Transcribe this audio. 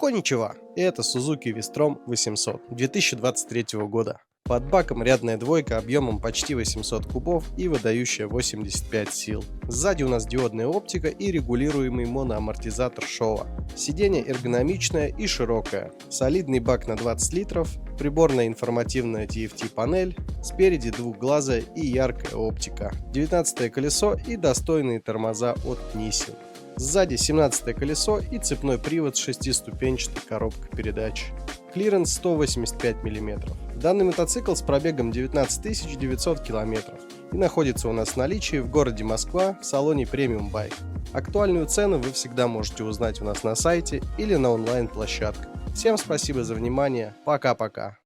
Коничева! Это Suzuki Vistrom 800 2023 года. Под баком рядная двойка объемом почти 800 кубов и выдающая 85 сил. Сзади у нас диодная оптика и регулируемый моноамортизатор Showa. Сиденье эргономичное и широкое. Солидный бак на 20 литров, приборная информативная TFT-панель, спереди двухглазая и яркая оптика, 19 колесо и достойные тормоза от Nissin. Сзади 17 колесо и цепной привод с 6-ступенчатой коробкой передач. Клиренс 185 мм. Данный мотоцикл с пробегом 19 900 км и находится у нас в наличии в городе Москва в салоне Premium Bike. Актуальную цену вы всегда можете узнать у нас на сайте или на онлайн-площадках. Всем спасибо за внимание. Пока-пока.